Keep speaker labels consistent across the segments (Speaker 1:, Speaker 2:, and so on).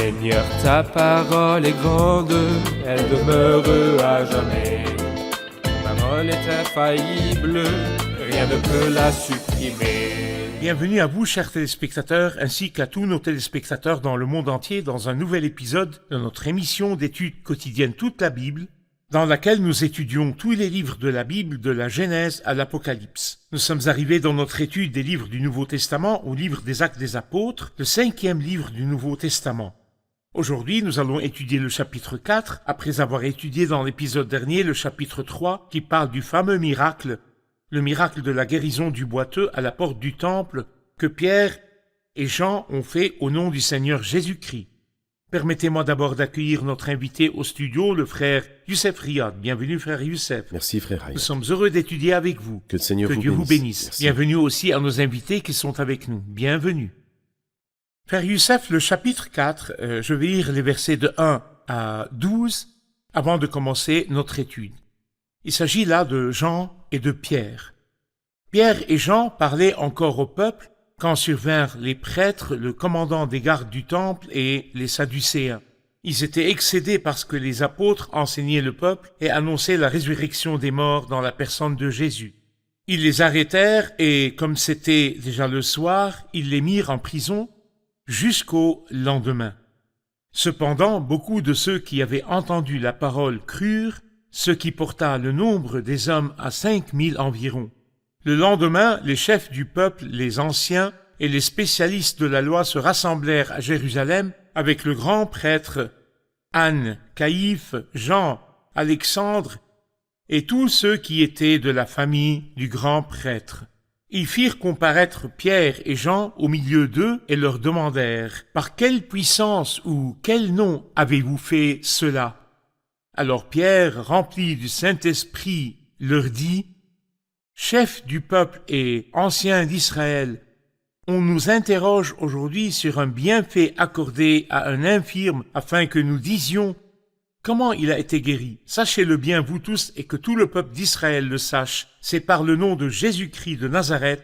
Speaker 1: Seigneur, ta parole est grande, elle demeure à jamais. Ta parole est infaillible, rien ne peut la supprimer.
Speaker 2: Bienvenue à vous, chers téléspectateurs, ainsi qu'à tous nos téléspectateurs dans le monde entier dans un nouvel épisode de notre émission d'études quotidiennes Toute la Bible, dans laquelle nous étudions tous les livres de la Bible, de la Genèse à l'Apocalypse. Nous sommes arrivés dans notre étude des livres du Nouveau Testament au livre des Actes des Apôtres, le 5e livre du Nouveau Testament. Aujourd'hui, nous allons étudier le chapitre 4, après avoir étudié dans l'épisode dernier le chapitre 3, qui parle du fameux miracle, le miracle de la guérison du boiteux à la porte du temple, que Pierre et Jean ont fait au nom du Seigneur Jésus-Christ. Permettez-moi d'abord d'accueillir notre invité au studio, le frère Youssef Riyad. Bienvenue, frère Youssef.
Speaker 3: Merci, frère Riyad.
Speaker 2: Nous sommes heureux d'étudier avec vous.
Speaker 3: Que le Seigneur
Speaker 2: que
Speaker 3: vous
Speaker 2: Dieu
Speaker 3: bénisse.
Speaker 2: vous bénisse.
Speaker 3: Merci.
Speaker 2: Bienvenue aussi à nos invités qui sont avec nous. Bienvenue. Frère Youssef, le chapitre 4, je vais lire les versets de 1 à 12 avant de commencer notre étude. Il s'agit là de Jean et de Pierre. Pierre et Jean parlaient encore au peuple quand survinrent les prêtres, le commandant des gardes du temple et les Sadducéens. Ils étaient excédés parce que les apôtres enseignaient le peuple et annonçaient la résurrection des morts dans la personne de Jésus. Ils les arrêtèrent et, comme c'était déjà le soir, ils les mirent en prison jusqu'au lendemain. Cependant, beaucoup de ceux qui avaient entendu la parole crurent, ce qui porta le nombre des hommes à 5000 environ. Le lendemain, les chefs du peuple, les anciens et les spécialistes de la loi se rassemblèrent à Jérusalem avec le grand prêtre Anne, Caïphe, Jean, Alexandre et tous ceux qui étaient de la famille du grand prêtre. Ils firent comparaître Pierre et Jean au milieu d'eux et leur demandèrent « Par quelle puissance ou quel nom avez-vous fait cela ?» Alors Pierre, rempli du Saint-Esprit, leur dit « Chef du peuple et ancien d'Israël, on nous interroge aujourd'hui sur un bienfait accordé à un infirme afin que nous disions comment il a été guéri. Sachez-le bien vous tous et que tout le peuple d'Israël le sache. C'est par le nom de Jésus-Christ de Nazareth,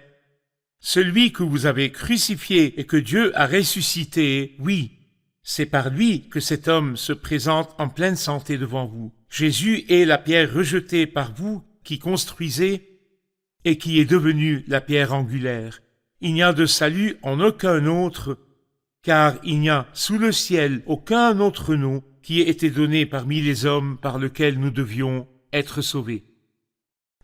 Speaker 2: celui que vous avez crucifié et que Dieu a ressuscité. Oui, c'est par lui que cet homme se présente en pleine santé devant vous. Jésus est la pierre rejetée par vous qui construisez et qui est devenue la pierre angulaire. Il n'y a de salut en aucun autre, car il n'y a sous le ciel aucun autre nom qui ait été donné parmi les hommes par lequel nous devions être sauvés.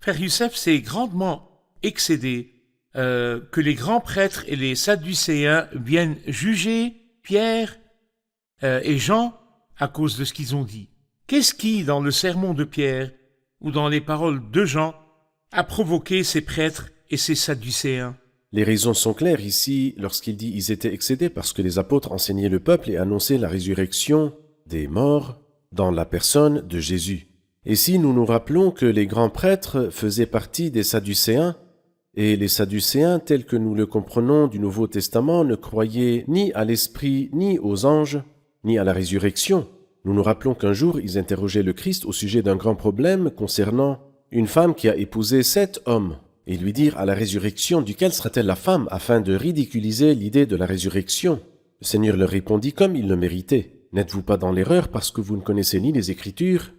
Speaker 2: Frère Youssef s'est grandement excédé que les grands prêtres et les Sadducéens viennent juger Pierre et Jean à cause de ce qu'ils ont dit. Qu'est-ce qui, dans le sermon de Pierre ou dans les paroles de Jean, a provoqué ces prêtres et ces Sadducéens?
Speaker 3: Les raisons sont claires ici lorsqu'il dit « ils étaient excédés parce que les apôtres enseignaient le peuple et annonçaient la résurrection des morts dans la personne de Jésus ». Et si nous nous rappelons que les grands prêtres faisaient partie des Sadducéens, et les Sadducéens, tels que nous le comprenons du Nouveau Testament, ne croyaient ni à l'Esprit, ni aux anges, ni à la résurrection. Nous nous rappelons qu'un jour, ils interrogeaient le Christ au sujet d'un grand problème concernant une femme qui a épousé 7 hommes, et lui dire à la résurrection duquel sera-t-elle la femme, afin de ridiculiser l'idée de la résurrection. Le Seigneur leur répondit comme il le méritait. N'êtes-vous pas dans l'erreur parce que vous ne connaissez ni les Écritures,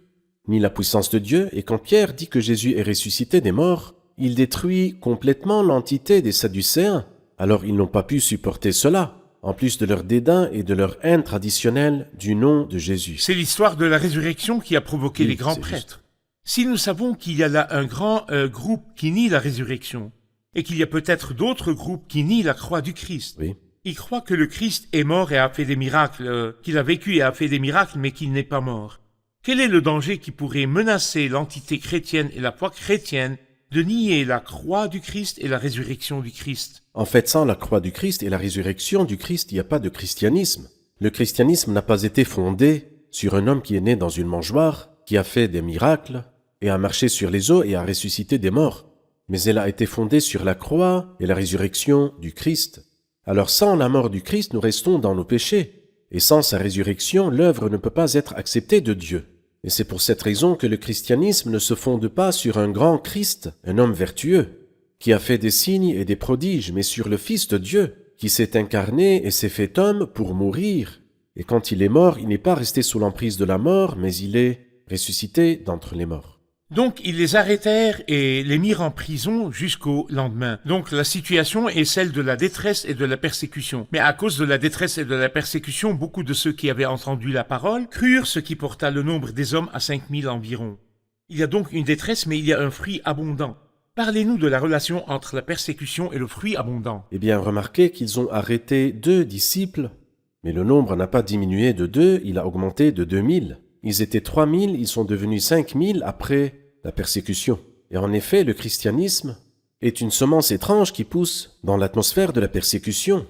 Speaker 3: ni la puissance de Dieu? Et quand Pierre dit que Jésus est ressuscité des morts, il détruit complètement l'entité des Sadducéens. Alors ils n'ont pas pu supporter cela, en plus de leur dédain et de leur haine traditionnelle du nom de Jésus.
Speaker 2: C'est l'histoire de la résurrection qui a provoqué
Speaker 3: Oui,
Speaker 2: les grands
Speaker 3: c'est
Speaker 2: prêtres. Si nous savons qu'il y a là un grand groupe qui nie la résurrection, et qu'il y a peut-être d'autres groupes qui nient la croix du Christ,
Speaker 3: Oui.
Speaker 2: ils croient que le Christ est mort et a fait des miracles, qu'il a vécu et a fait des miracles, mais qu'il n'est pas mort. Quel est le danger qui pourrait menacer l'entité chrétienne et la foi chrétienne de nier la croix du Christ et la résurrection du Christ?
Speaker 3: En fait, sans la croix du Christ et la résurrection du Christ, il n'y a pas de christianisme. Le christianisme n'a pas été fondé sur un homme qui est né dans une mangeoire, qui a fait des miracles, et a marché sur les eaux et a ressuscité des morts. Mais elle a été fondée sur la croix et la résurrection du Christ. Alors sans la mort du Christ, nous restons dans nos péchés. Et sans sa résurrection, l'œuvre ne peut pas être acceptée de Dieu. Et c'est pour cette raison que le christianisme ne se fonde pas sur un grand Christ, un homme vertueux, qui a fait des signes et des prodiges, mais sur le Fils de Dieu, qui s'est incarné et s'est fait homme pour mourir, Et quand il est mort, il n'est pas resté sous l'emprise de la mort, mais il est ressuscité d'entre les morts.
Speaker 2: Donc, ils les arrêtèrent et les mirent en prison jusqu'au lendemain. Donc, la situation est celle de la détresse et de la persécution. Mais à cause de la détresse et de la persécution, beaucoup de ceux qui avaient entendu la parole crurent, ce qui porta le nombre des hommes à 5000 environ. Il y a donc une détresse, mais il y a un fruit abondant. Parlez-nous de la relation entre la persécution et le fruit abondant.
Speaker 3: Eh bien, remarquez qu'ils ont arrêté 2 disciples, mais le nombre n'a pas diminué de 2, il a augmenté de 2000. Ils étaient 3000, ils sont devenus 5000 après la persécution. Et en effet, le christianisme est une semence étrange qui pousse dans l'atmosphère de la persécution.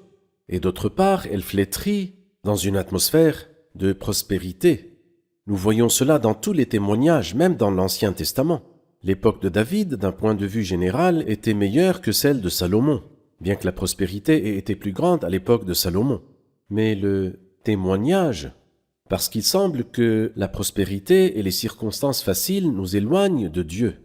Speaker 3: Et d'autre part, elle flétrit dans une atmosphère de prospérité. Nous voyons cela dans tous les témoignages, même dans l'Ancien Testament. L'époque de David, d'un point de vue général, était meilleure que celle de Salomon, bien que la prospérité ait été plus grande à l'époque de Salomon. Mais le témoignage, parce qu'il semble que la prospérité et les circonstances faciles nous éloignent de Dieu,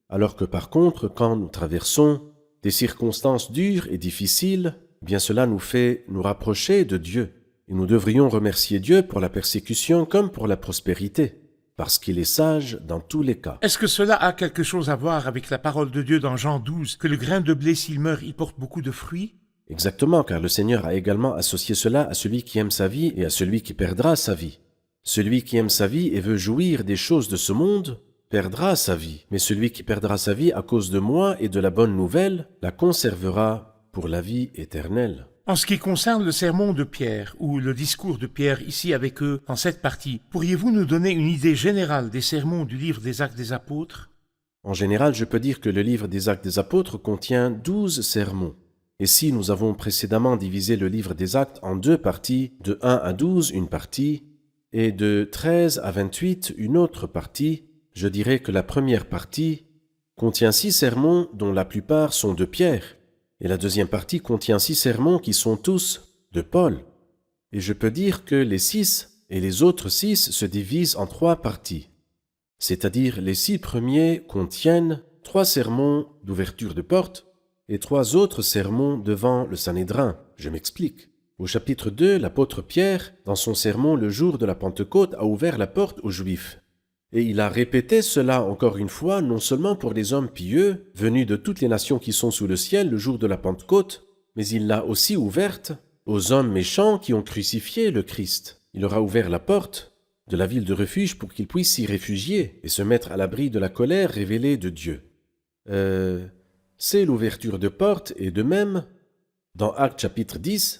Speaker 3: alors que par contre, quand nous traversons des circonstances dures et difficiles, bien cela nous fait nous rapprocher de Dieu. Et nous devrions remercier Dieu pour la persécution comme pour la prospérité, parce qu'il est sage dans tous les cas.
Speaker 2: Est-ce que cela a quelque chose à voir avec la parole de Dieu dans Jean 12, que le grain de blé, s'il meurt, il porte beaucoup de fruits?
Speaker 3: Exactement, car le Seigneur a également associé cela à celui qui aime sa vie et à celui qui perdra sa vie. Celui qui aime sa vie et veut jouir des choses de ce monde perdra sa vie, mais celui qui perdra sa vie à cause de moi et de la bonne nouvelle la conservera pour la vie éternelle.
Speaker 2: En ce qui concerne le sermon de Pierre, ou le discours de Pierre ici avec eux en cette partie, pourriez-vous nous donner une idée générale des sermons du livre des Actes des Apôtres?
Speaker 3: En général, je peux dire que le livre des Actes des Apôtres contient 12 sermons. Et si nous avons précédemment divisé le livre des Actes en 2 parties, de 1 à 12 une partie, et de 13 à 28 une autre partie, je dirais que la première partie contient 6 sermons dont la plupart sont de Pierre, et la deuxième partie contient 6 sermons qui sont tous de Paul. Et je peux dire que les 6 et les autres 6 se divisent en 3 parties. C'est-à-dire les 6 premiers contiennent 3 sermons d'ouverture de porte et 3 autres sermons devant le Sanhédrin. Je m'explique. Au chapitre 2, l'apôtre Pierre, dans son sermon le jour de la Pentecôte, a ouvert la porte aux Juifs. Et il a répété cela encore une fois, non seulement pour les hommes pieux, venus de toutes les nations qui sont sous le ciel le jour de la Pentecôte, mais il l'a aussi ouverte aux hommes méchants qui ont crucifié le Christ. Il leur a ouvert la porte de la ville de refuge pour qu'ils puissent s'y réfugier et se mettre à l'abri de la colère révélée de Dieu. C'est l'ouverture de porte, et de même, dans Actes chapitre 10,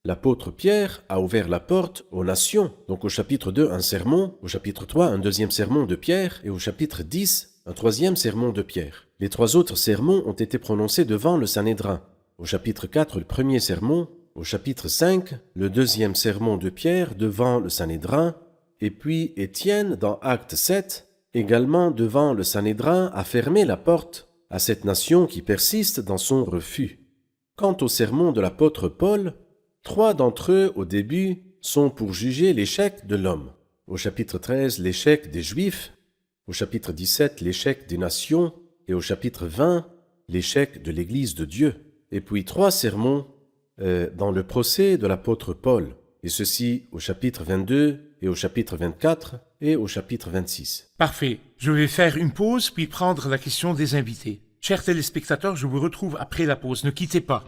Speaker 3: l'apôtre Pierre a ouvert la porte aux nations. Donc au chapitre 2, un sermon, au chapitre 3, un deuxième sermon de Pierre, et au chapitre 10, un troisième sermon de Pierre. Les 3 autres sermons ont été prononcés devant le Sanhédrin. Au chapitre 4, le premier sermon, au chapitre 5, le deuxième sermon de Pierre devant le Sanhédrin, et puis Étienne, dans Acte 7, également devant le Sanhédrin, a fermé la porte à cette nation qui persiste dans son refus. Quant au sermon de l'apôtre Paul, 3 d'entre eux, au début, sont pour juger l'échec de l'homme. Au chapitre 13, l'échec des Juifs, au chapitre 17, l'échec des nations, et au chapitre 20, l'échec de l'Église de Dieu. Et puis 3 sermons dans le procès de l'apôtre Paul, et ceci au chapitre 22, et au chapitre 24, et au chapitre 26.
Speaker 2: Parfait. Je vais faire une pause, puis prendre la question des invités. Chers téléspectateurs, je vous retrouve après la pause. Ne quittez pas.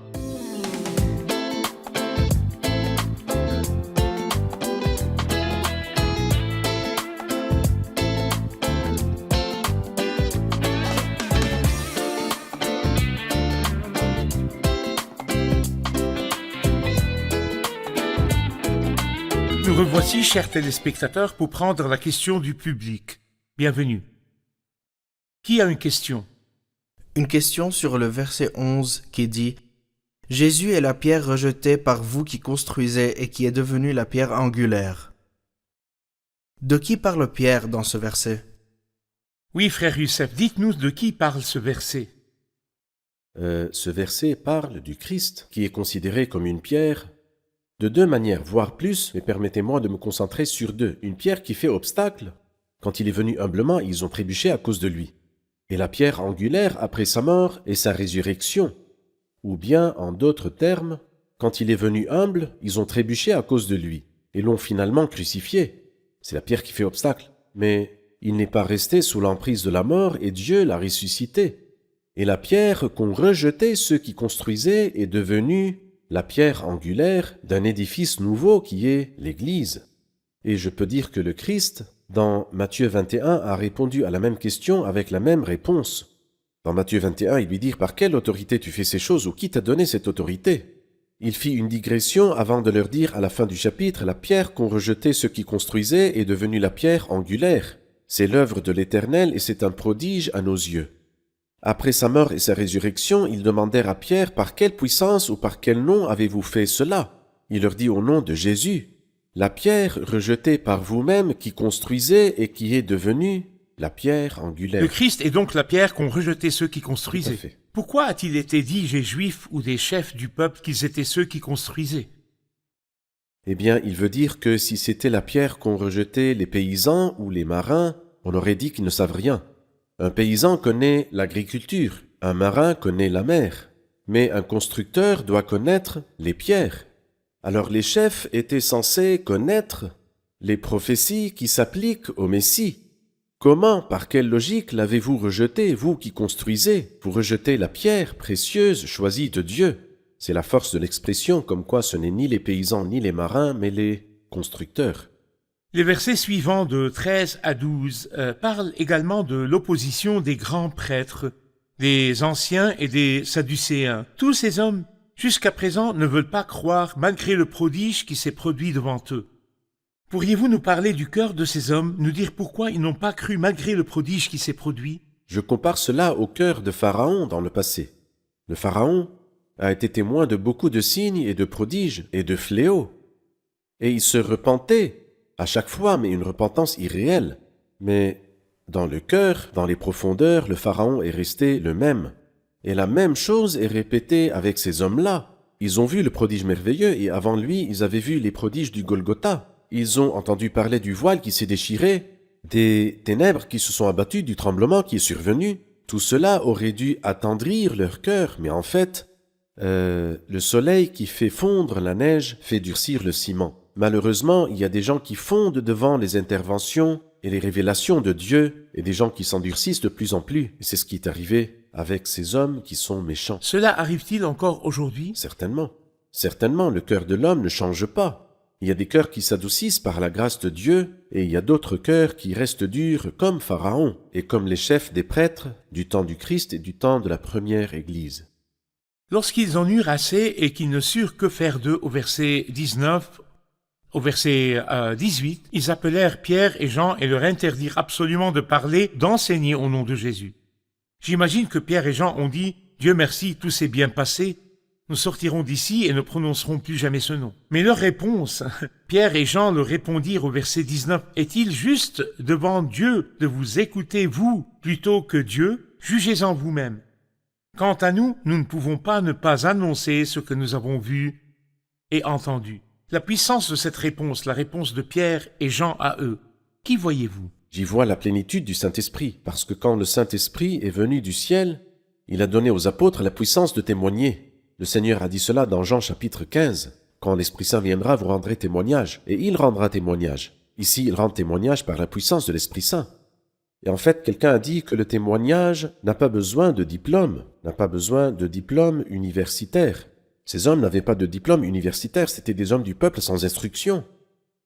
Speaker 2: Nous revoici, chers téléspectateurs, pour prendre la question du public. Bienvenue. Qui a une question?
Speaker 4: Une question sur le verset 11 qui dit « Jésus est la pierre rejetée par vous qui construisez et qui est devenue la pierre angulaire. » De qui parle Pierre dans ce verset?
Speaker 2: Oui, frère Youssef, dites-nous de qui parle ce verset.
Speaker 3: Ce verset parle du Christ, qui est considéré comme une pierre de 2 manières, voire plus, mais permettez-moi de me concentrer sur 2. Une pierre qui fait obstacle. Quand il est venu humblement, ils ont trébuché à cause de lui. Et la pierre angulaire après sa mort et sa résurrection. Ou bien, en d'autres termes, quand il est venu humble, ils ont trébuché à cause de lui. et l'ont finalement crucifié. C'est la pierre qui fait obstacle. Mais il n'est pas resté sous l'emprise de la mort et Dieu l'a ressuscité. Et la pierre qu'ont rejetée ceux qui construisaient est devenue la pierre angulaire d'un édifice nouveau qui est l'Église. Et je peux dire que le Christ, dans Matthieu 21, a répondu à la même question avec la même réponse. Dans Matthieu 21, il lui dit « Par quelle autorité tu fais ces choses ou qui t'a donné cette autorité ?» Il fit une digression avant de leur dire à la fin du chapitre « La pierre qu'ont rejetée ceux qui construisaient est devenue la pierre angulaire. C'est l'œuvre de l'Éternel et c'est un prodige à nos yeux. » Après sa mort et sa résurrection, ils demandèrent à Pierre « Par quelle puissance ou par quel nom avez-vous fait cela ?» Il leur dit « Au nom de Jésus. » La pierre rejetée par vous-même qui construisez et qui est devenue la pierre angulaire.
Speaker 2: Le Christ est donc la pierre qu'ont rejeté ceux qui
Speaker 3: Tout à
Speaker 2: construisaient.
Speaker 3: fait.
Speaker 2: Pourquoi a-t-il été dit des Juifs ou des chefs du peuple qu'ils étaient ceux qui construisaient?
Speaker 3: Eh bien, il veut dire que si c'était la pierre qu'ont rejetée les paysans ou les marins, on aurait dit qu'ils ne savent rien. Un paysan connaît l'agriculture, un marin connaît la mer, mais un constructeur doit connaître les pierres. Alors les chefs étaient censés connaître les prophéties qui s'appliquent au Messie. Comment, par quelle logique l'avez-vous rejeté, vous qui construisez? Vous rejetez la pierre précieuse choisie de Dieu. C'est la force de l'expression, comme quoi ce n'est ni les paysans ni les marins, mais les constructeurs.
Speaker 2: Les versets suivants de 13 à 12 parlent également de l'opposition des grands prêtres, des anciens et des sadducéens. Tous ces hommes, jusqu'à présent, ne veulent pas croire malgré le prodige qui s'est produit devant eux. Pourriez-vous nous parler du cœur de ces hommes, nous dire pourquoi ils n'ont pas cru malgré le prodige qui s'est produit?
Speaker 3: Je compare cela au cœur de Pharaon dans le passé. Le Pharaon a été témoin de beaucoup de signes et de prodiges et de fléaux. Et il se repentait à chaque fois, mais une repentance irréelle. Mais dans le cœur, dans les profondeurs, le Pharaon est resté le même. Et la même chose est répétée avec ces hommes-là. Ils ont vu le prodige merveilleux et avant lui, ils avaient vu les prodiges du Golgotha. Ils ont entendu parler du voile qui s'est déchiré, des ténèbres qui se sont abattues, du tremblement qui est survenu. Tout cela aurait dû attendrir leur cœur, mais en fait, le soleil qui fait fondre la neige fait durcir le ciment. Malheureusement, il y a des gens qui fondent devant les interventions et les révélations de Dieu et des gens qui s'endurcissent de plus en plus. Et c'est ce qui est arrivé avec ces hommes qui sont méchants.
Speaker 2: Cela arrive-t-il encore aujourd'hui?
Speaker 3: Certainement. Certainement, le cœur de l'homme ne change pas. Il y a des cœurs qui s'adoucissent par la grâce de Dieu et il y a d'autres cœurs qui restent durs comme Pharaon et comme les chefs des prêtres du temps du Christ et du temps de la première Église.
Speaker 2: Lorsqu'ils en eurent assez et qu'ils ne surent que faire d'eux au verset 19, au verset 18, ils appelèrent Pierre et Jean et leur interdirent absolument de parler, d'enseigner au nom de Jésus. J'imagine que Pierre et Jean ont dit « Dieu merci, tout s'est bien passé, nous sortirons d'ici et ne prononcerons plus jamais ce nom. » Mais leur réponse, Pierre et Jean leur répondirent au verset 19, « Est-il juste devant Dieu de vous écouter, vous, plutôt que Dieu? Jugez-en vous-même. Quant à nous, nous ne pouvons pas ne pas annoncer ce que nous avons vu et entendu. » La puissance de cette réponse, la réponse de Pierre et Jean à eux, qui voyez-vous?
Speaker 3: J'y vois la plénitude du Saint-Esprit, parce que quand le Saint-Esprit est venu du ciel, il a donné aux apôtres la puissance de témoigner. Le Seigneur a dit cela dans Jean chapitre 15. Quand l'Esprit Saint viendra, vous rendrez témoignage, et il rendra témoignage. Ici, il rend témoignage par la puissance de l'Esprit Saint. Et en fait, quelqu'un a dit que le témoignage n'a pas besoin de diplôme, universitaire. Ces hommes n'avaient pas de diplôme universitaire, c'étaient des hommes du peuple sans instruction.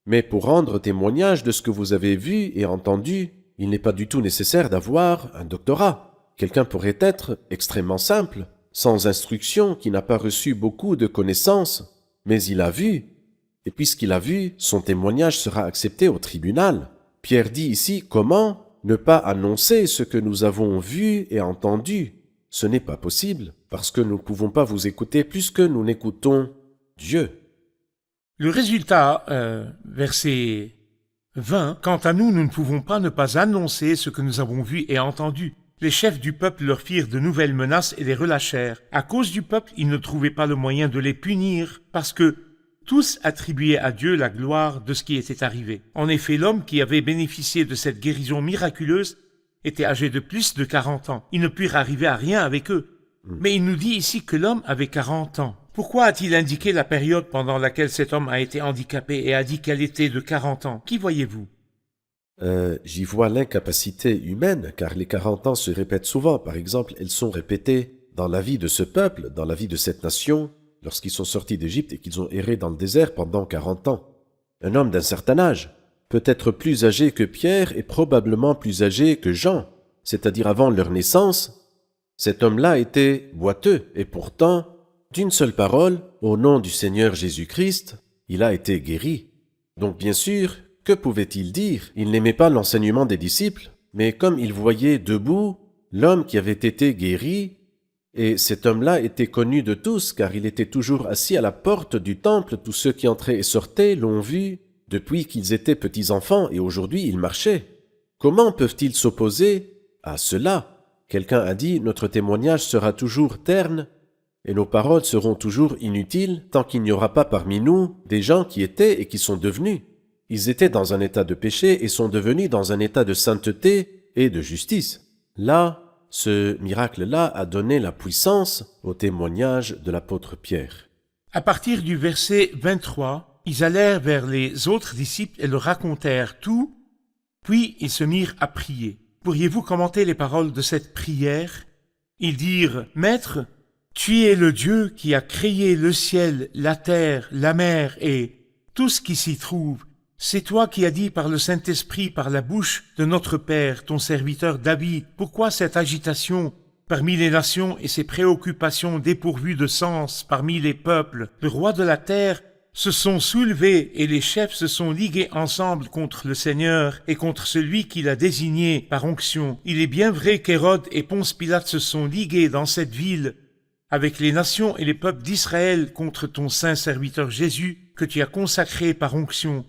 Speaker 3: Mais pour rendre témoignage de ce que vous avez vu et entendu, il n'est pas du tout nécessaire d'avoir un doctorat. Quelqu'un pourrait être extrêmement simple, sans instruction, qui n'a pas reçu beaucoup de connaissances, mais il a vu. Et puisqu'il a vu, son témoignage sera accepté au tribunal. Pierre dit ici comment ne pas annoncer ce que nous avons vu et entendu. Ce n'est pas possible, parce que nous ne pouvons pas vous écouter plus que nous n'écoutons Dieu.
Speaker 2: Le résultat, verset 20, « Quant à nous, nous ne pouvons pas ne pas annoncer ce que nous avons vu et entendu. Les chefs du peuple leur firent de nouvelles menaces et les relâchèrent. À cause du peuple, ils ne trouvaient pas le moyen de les punir, parce que tous attribuaient à Dieu la gloire de ce qui était arrivé. En effet, l'homme qui avait bénéficié de cette guérison miraculeuse était âgé de plus de 40 ans. Ils ne purent arriver à rien avec eux. Mais il nous dit ici que l'homme avait 40 ans. Pourquoi a-t-il indiqué la période pendant laquelle cet homme a été handicapé et a dit qu'elle était de 40 ans? Qui voyez-vous?
Speaker 3: J'y vois l'incapacité humaine, car les 40 ans se répètent souvent. Par exemple, elles sont répétées dans la vie de ce peuple, dans la vie de cette nation, lorsqu'ils sont sortis d'Égypte et qu'ils ont erré dans le désert pendant 40 ans. Un homme d'un certain âge, peut-être plus âgé que Pierre et probablement plus âgé que Jean, c'est-à-dire avant leur naissance, cet homme-là était boiteux et pourtant, d'une seule parole, au nom du Seigneur Jésus-Christ, il a été guéri. Donc bien sûr, que pouvait-il dire? Il n'aimait pas l'enseignement des disciples, mais comme il voyait debout l'homme qui avait été guéri, et cet homme-là était connu de tous, car il était toujours assis à la porte du temple, tous ceux qui entraient et sortaient l'ont vu depuis qu'ils étaient petits enfants, et aujourd'hui il marchait. Comment peuvent-ils s'opposer à cela? Quelqu'un a dit, notre témoignage sera toujours terne, et nos paroles seront toujours inutiles, tant qu'il n'y aura pas parmi nous des gens qui étaient et qui sont devenus. Ils étaient dans un état de péché et sont devenus dans un état de sainteté et de justice. Là, ce miracle-là a donné la puissance au témoignage de l'apôtre Pierre.
Speaker 2: À partir du verset 23, ils allèrent vers les autres disciples et leur racontèrent tout, puis ils se mirent à prier. Pourriez-vous commenter les paroles de cette prière? Ils dirent, « Maître, tu es le Dieu qui a créé le ciel, la terre, la mer et tout ce qui s'y trouve. C'est toi qui as dit par le Saint-Esprit, par la bouche de notre Père, ton serviteur David, pourquoi cette agitation parmi les nations et ces préoccupations dépourvues de sens parmi les peuples? Le roi de la terre se sont soulevés et les chefs se sont ligués ensemble contre le Seigneur et contre celui qu'il a désigné par onction. Il est bien vrai qu'Hérode et Ponce Pilate se sont ligués dans cette ville avec les nations et les peuples d'Israël contre ton saint serviteur Jésus que tu as consacré par onction.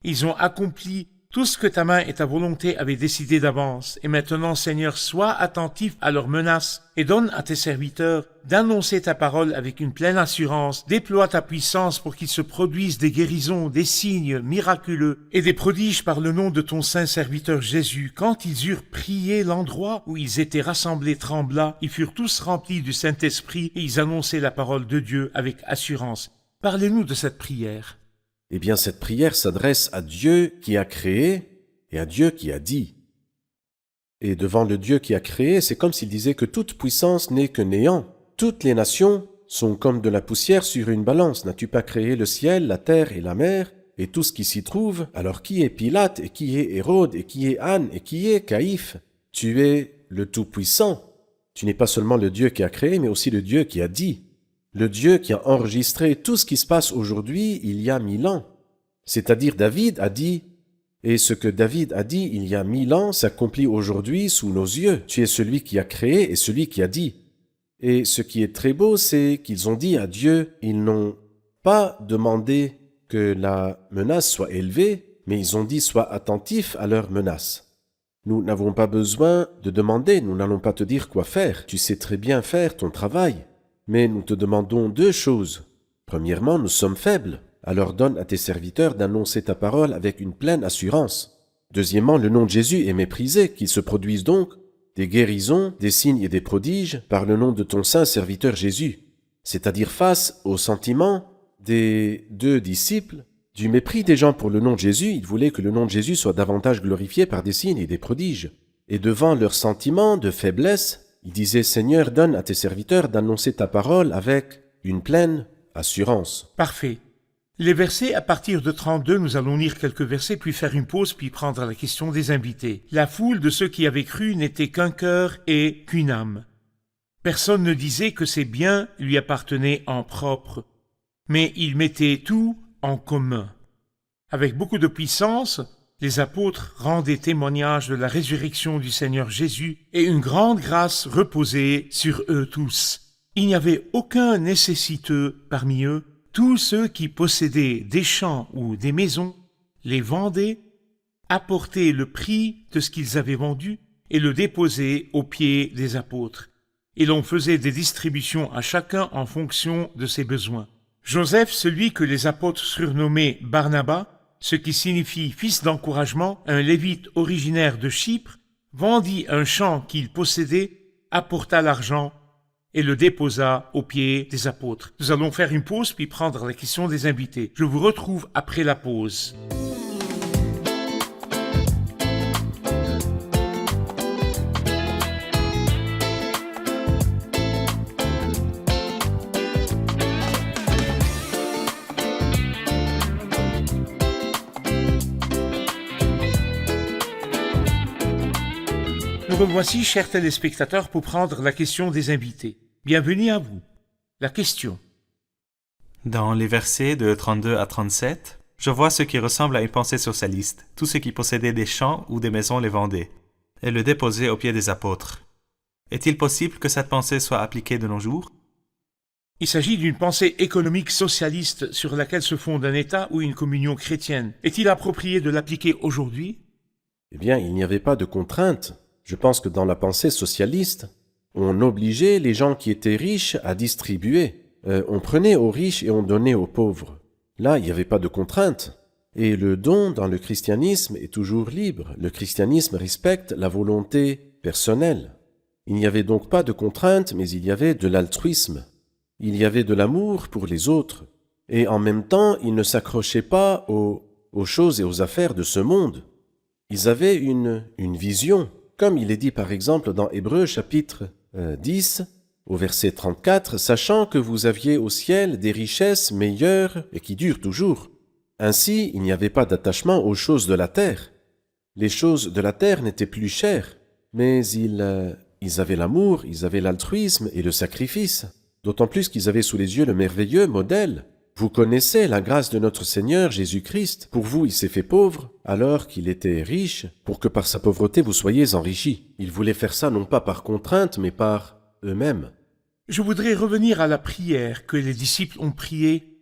Speaker 2: Ils ont accompli tout ce que ta main et ta volonté avaient décidé d'avance. Et maintenant, Seigneur, sois attentif à leurs menaces et donne à tes serviteurs d'annoncer ta parole avec une pleine assurance. Déploie ta puissance pour qu'il se produise des guérisons, des signes miraculeux et des prodiges par le nom de ton saint serviteur Jésus. Quand ils eurent prié, l'endroit où ils étaient rassemblés trembla. Ils furent tous remplis du Saint-Esprit et ils annonçaient la parole de Dieu avec assurance. Parlez-nous de cette prière.
Speaker 3: Eh bien, cette prière s'adresse à Dieu qui a créé et à Dieu qui a dit. Et devant le Dieu qui a créé, c'est comme s'il disait que toute puissance n'est que néant. Toutes les nations sont comme de la poussière sur une balance. N'as-tu pas créé le ciel, la terre et la mer, et tout ce qui s'y trouve? Alors qui est Pilate, et qui est Hérode, et qui est Anne, et qui est Caïphe? Tu es le Tout-Puissant. Tu n'es pas seulement le Dieu qui a créé, mais aussi le Dieu qui a dit. Le Dieu qui a enregistré tout ce qui se passe aujourd'hui il y a 1000 ans. C'est-à-dire David a dit, et ce que David a dit il y a 1000 ans s'accomplit aujourd'hui sous nos yeux. Tu es celui qui a créé et celui qui a dit. Et ce qui est très beau, c'est qu'ils ont dit à Dieu, ils n'ont pas demandé que la menace soit élevée, mais ils ont dit sois attentif à leur menace. Nous n'avons pas besoin de demander, nous n'allons pas te dire quoi faire. Tu sais très bien faire ton travail. Mais nous te demandons deux choses. Premièrement, nous sommes faibles. Alors donne à tes serviteurs d'annoncer ta parole avec une pleine assurance. Deuxièmement, le nom de Jésus est méprisé, qu'il se produise donc des guérisons, des signes et des prodiges par le nom de ton saint serviteur Jésus. C'est-à-dire face au sentiment des deux disciples, du mépris des gens pour le nom de Jésus, ils voulaient que le nom de Jésus soit davantage glorifié par des signes et des prodiges. Et devant leur sentiment de faiblesse, il disait, Seigneur, donne à tes serviteurs d'annoncer ta parole avec une pleine assurance.
Speaker 2: Parfait. Les versets à partir de 32, nous allons lire quelques versets, puis faire une pause, puis prendre la question des invités. La foule de ceux qui avaient cru n'était qu'un cœur et qu'une âme. Personne ne disait que ses biens lui appartenaient en propre, mais ils mettaient tout en commun. Avec beaucoup de puissance, les apôtres rendaient témoignage de la résurrection du Seigneur Jésus et une grande grâce reposait sur eux tous. Il n'y avait aucun nécessiteux parmi eux. Tous ceux qui possédaient des champs ou des maisons les vendaient, apportaient le prix de ce qu'ils avaient vendu et le déposaient aux pieds des apôtres. Et l'on faisait des distributions à chacun en fonction de ses besoins. Joseph, celui que les apôtres surnommaient Barnabas, ce qui signifie fils d'encouragement, un lévite originaire de Chypre, vendit un champ qu'il possédait, apporta l'argent et le déposa aux pieds des apôtres. Nous allons faire une pause puis prendre la question des invités. Je vous retrouve après la pause. Nous revoici, chers téléspectateurs, pour prendre la question des invités. Bienvenue à vous. La question.
Speaker 5: Dans les versets de 32 à 37, je vois ce qui ressemble à une pensée socialiste. Tous ceux qui possédaient des champs ou des maisons les vendaient et le déposaient aux pieds des apôtres. Est-il possible que cette pensée soit appliquée de nos jours?
Speaker 2: Il s'agit d'une pensée économique socialiste sur laquelle se fonde un État ou une communion chrétienne. Est-il approprié de l'appliquer aujourd'hui?
Speaker 3: Eh bien, il n'y avait pas de contrainte. Je pense que dans la pensée socialiste, on obligeait les gens qui étaient riches à distribuer. On prenait aux riches et on donnait aux pauvres. Là, il n'y avait pas de contrainte. Et le don dans le christianisme est toujours libre. Le christianisme respecte la volonté personnelle. Il n'y avait donc pas de contrainte, mais il y avait de l'altruisme. Il y avait de l'amour pour les autres. Et en même temps, ils ne s'accrochaient pas aux choses et aux affaires de ce monde. Ils avaient une vision. Comme il est dit par exemple dans Hébreux chapitre 10, au verset 34, « Sachant que vous aviez au ciel des richesses meilleures et qui durent toujours. Ainsi, il n'y avait pas d'attachement aux choses de la terre. Les choses de la terre n'étaient plus chères, mais ils avaient l'amour, ils avaient l'altruisme et le sacrifice. D'autant plus qu'ils avaient sous les yeux le merveilleux modèle. Vous connaissez la grâce de notre Seigneur Jésus-Christ. Pour vous, il s'est fait pauvre, alors qu'il était riche, pour que par sa pauvreté vous soyez enrichis. Il voulait faire ça non pas par contrainte, mais par eux-mêmes. »
Speaker 2: Je voudrais revenir à la prière que les disciples ont priée.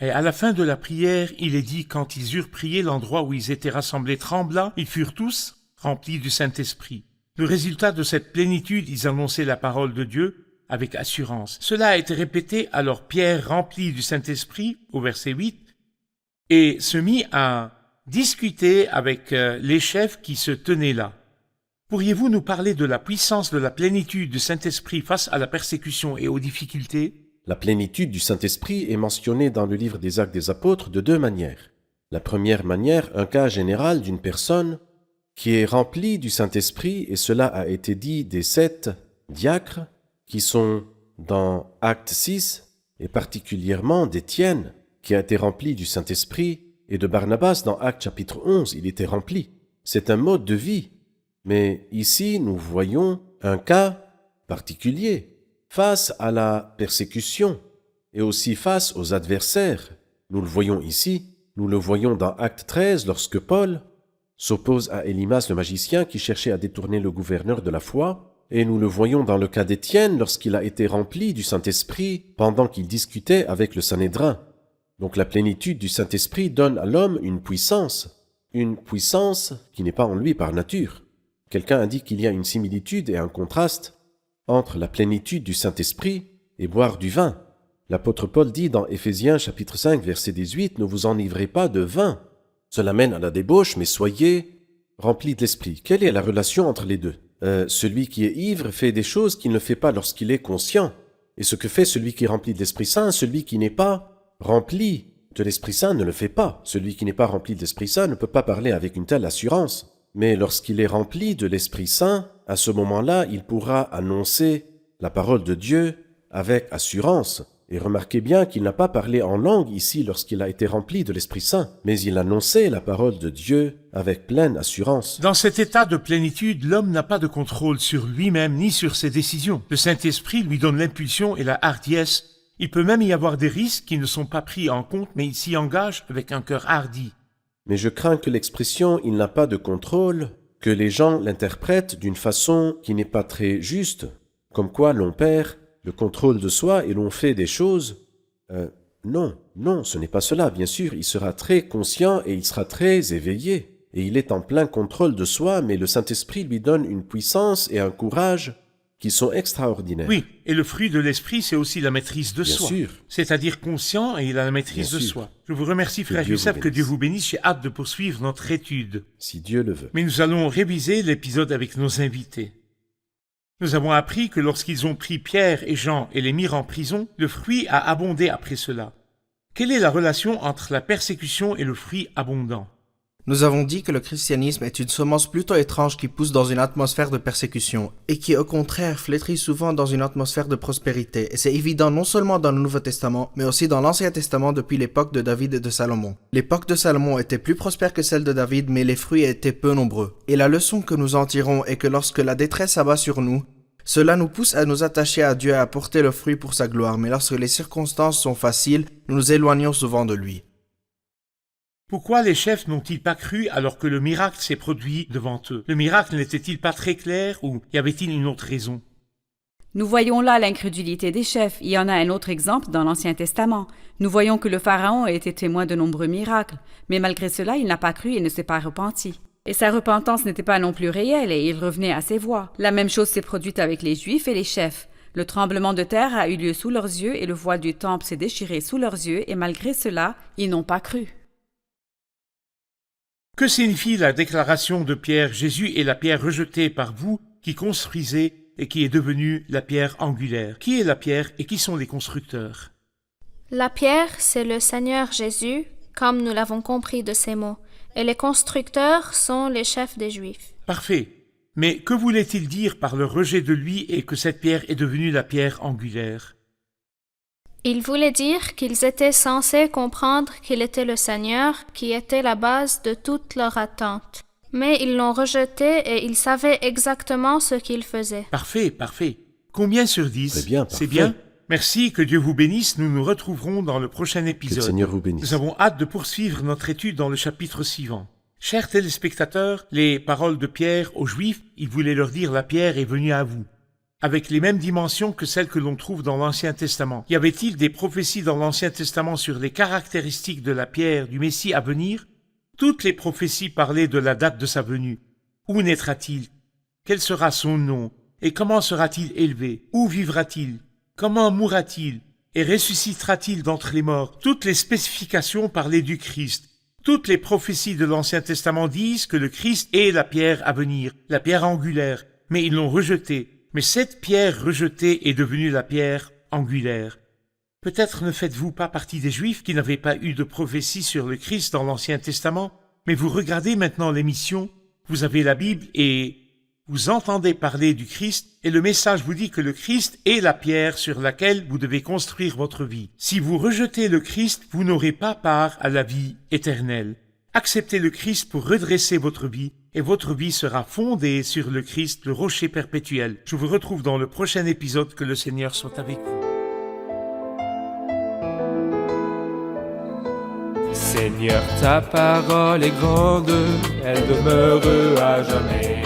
Speaker 2: Et à la fin de la prière, il est dit, quand ils eurent prié, l'endroit où ils étaient rassemblés trembla, ils furent tous remplis du Saint-Esprit. Le résultat de cette plénitude, ils annonçaient la parole de Dieu avec assurance. Cela a été répété, alors Pierre, rempli du Saint-Esprit, au verset 8, et se mit à discuter avec les chefs qui se tenaient là. Pourriez-vous nous parler de la puissance de la plénitude du Saint-Esprit face à la persécution et aux difficultés?
Speaker 3: La plénitude du Saint-Esprit est mentionnée dans le livre des Actes des Apôtres de deux manières. La première manière, un cas général d'une personne qui est remplie du Saint-Esprit, et cela a été dit des 7 diacres qui sont dans Acte 6, et particulièrement d'Étienne, qui a été rempli du Saint-Esprit, et de Barnabas dans Acte chapitre 11, il était rempli. C'est un mode de vie. Mais ici, nous voyons un cas particulier face à la persécution et aussi face aux adversaires. Nous le voyons ici, nous le voyons dans Acte 13 lorsque Paul s'oppose à Élymas le magicien qui cherchait à détourner le gouverneur de la foi, et nous le voyons dans le cas d'Étienne lorsqu'il a été rempli du Saint-Esprit pendant qu'il discutait avec le Sanhédrin. Donc la plénitude du Saint-Esprit donne à l'homme une puissance qui n'est pas en lui par nature. Quelqu'un a dit qu'il y a une similitude et un contraste entre la plénitude du Saint-Esprit et boire du vin. L'apôtre Paul dit dans Éphésiens chapitre 5 verset 18, « Ne vous enivrez pas de vin. Cela mène à la débauche, mais soyez remplis de l'Esprit. » Quelle est la relation entre les deux? Celui qui est ivre fait des choses qu'il ne fait pas lorsqu'il est conscient. Et ce que fait celui qui est rempli de l'Esprit Saint, celui qui n'est pas rempli de l'Esprit Saint ne le fait pas. Celui qui n'est pas rempli de l'Esprit Saint ne peut pas parler avec une telle assurance. Mais lorsqu'il est rempli de l'Esprit Saint, à ce moment-là, il pourra annoncer la parole de Dieu avec assurance. Et remarquez bien qu'il n'a pas parlé en langue ici lorsqu'il a été rempli de l'Esprit Saint, mais il annonçait la parole de Dieu avec pleine assurance.
Speaker 2: Dans cet état de plénitude, l'homme n'a pas de contrôle sur lui-même ni sur ses décisions. Le Saint-Esprit lui donne l'impulsion et la hardiesse. Il peut même y avoir des risques qui ne sont pas pris en compte, mais il s'y engage avec un cœur hardi.
Speaker 3: Mais je crains que l'expression « il n'a pas de contrôle », que les gens l'interprètent d'une façon qui n'est pas très juste, comme quoi l'on perd le contrôle de soi et l'on fait des choses. Non, ce n'est pas cela. Bien sûr, il sera très conscient et il sera très éveillé. Et il est en plein contrôle de soi, mais le Saint-Esprit lui donne une puissance et un courage qui sont extraordinaires.
Speaker 2: Oui, et le fruit de l'Esprit, c'est aussi la maîtrise de
Speaker 3: Bien
Speaker 2: soi.
Speaker 3: sûr.
Speaker 2: C'est-à-dire conscient et il a la maîtrise
Speaker 3: Bien
Speaker 2: de
Speaker 3: sûr.
Speaker 2: soi. Je vous remercie, frère
Speaker 3: Dieu vous
Speaker 2: Youssef, que
Speaker 3: bénisse.
Speaker 2: Dieu vous bénisse. J'ai hâte de poursuivre notre étude.
Speaker 3: Si Dieu le veut.
Speaker 2: Mais nous allons réviser l'épisode avec nos invités. Nous avons appris que lorsqu'ils ont pris Pierre et Jean et les mirent en prison, le fruit a abondé après cela. Quelle est la relation entre la persécution et le fruit abondant?
Speaker 4: Nous avons dit que le christianisme est une semence plutôt étrange qui pousse dans une atmosphère de persécution et qui au contraire flétrit souvent dans une atmosphère de prospérité. Et c'est évident non seulement dans le Nouveau Testament, mais aussi dans l'Ancien Testament depuis l'époque de David et de Salomon. L'époque de Salomon était plus prospère que celle de David, mais les fruits étaient peu nombreux. Et la leçon que nous en tirons est que lorsque la détresse abat sur nous, cela nous pousse à nous attacher à Dieu et à porter le fruit pour sa gloire, mais lorsque les circonstances sont faciles, nous nous éloignons souvent de lui.
Speaker 2: Pourquoi les chefs n'ont-ils pas cru alors que le miracle s'est produit devant eux? Le miracle n'était-il pas très clair ou y avait-il une autre raison?
Speaker 6: Nous voyons là l'incrédulité des chefs. Il y en a un autre exemple dans l'Ancien Testament. Nous voyons que le Pharaon a été témoin de nombreux miracles, mais malgré cela, il n'a pas cru et ne s'est pas repenti. Et sa repentance n'était pas non plus réelle et il revenait à ses voies. La même chose s'est produite avec les Juifs et les chefs. Le tremblement de terre a eu lieu sous leurs yeux et le voile du temple s'est déchiré sous leurs yeux et malgré cela, ils n'ont pas cru.
Speaker 2: Que signifie la déclaration de Pierre? Jésus est la pierre rejetée par vous qui construisez et qui est devenue la pierre angulaire. Qui est la pierre et qui sont les constructeurs?
Speaker 7: La pierre, c'est le Seigneur Jésus, comme nous l'avons compris de ces mots, et les constructeurs sont les chefs des Juifs.
Speaker 2: Parfait. Mais que voulait-il dire par le rejet de lui et que cette pierre est devenue la pierre angulaire?
Speaker 7: Il voulait dire qu'ils étaient censés comprendre qu'il était le Seigneur qui était la base de toute leur attente. Mais ils l'ont rejeté et ils savaient exactement ce qu'ils faisaient.
Speaker 2: Parfait, parfait. Combien sur 10?
Speaker 3: Très bien,
Speaker 2: C'est
Speaker 3: parfait.
Speaker 2: bien? Merci, que Dieu vous bénisse. Nous nous retrouverons dans le prochain
Speaker 3: Que le
Speaker 2: épisode.
Speaker 3: Seigneur vous bénisse.
Speaker 2: Nous avons hâte de poursuivre notre étude dans le chapitre suivant. Chers téléspectateurs, les paroles de Pierre aux Juifs, il voulait leur dire la pierre est venue à vous, avec les mêmes dimensions que celles que l'on trouve dans l'Ancien Testament. Y avait-il des prophéties dans l'Ancien Testament sur les caractéristiques de la pierre du Messie à venir? Toutes les prophéties parlaient de la date de sa venue. Où naîtra-t-il? Quel sera son nom? Et comment sera-t-il élevé? Où vivra-t-il? Comment mourra-t-il? Et ressuscitera-t-il d'entre les morts? Toutes les spécifications parlaient du Christ. Toutes les prophéties de l'Ancien Testament disent que le Christ est la pierre à venir, la pierre angulaire, mais ils l'ont rejetée. Mais cette pierre rejetée est devenue la pierre angulaire. Peut-être ne faites-vous pas partie des Juifs qui n'avaient pas eu de prophétie sur le Christ dans l'Ancien Testament, mais vous regardez maintenant l'émission, vous avez la Bible et vous entendez parler du Christ, et le message vous dit que le Christ est la pierre sur laquelle vous devez construire votre vie. Si vous rejetez le Christ, vous n'aurez pas part à la vie éternelle. Acceptez le Christ pour redresser votre vie, et votre vie sera fondée sur le Christ, le rocher perpétuel. Je vous retrouve dans le prochain épisode. Que le Seigneur soit avec vous.
Speaker 1: Seigneur, ta parole est grande, elle demeure à jamais.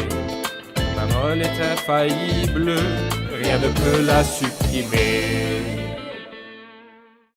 Speaker 1: Ta parole est infaillible, rien ne peut la supprimer.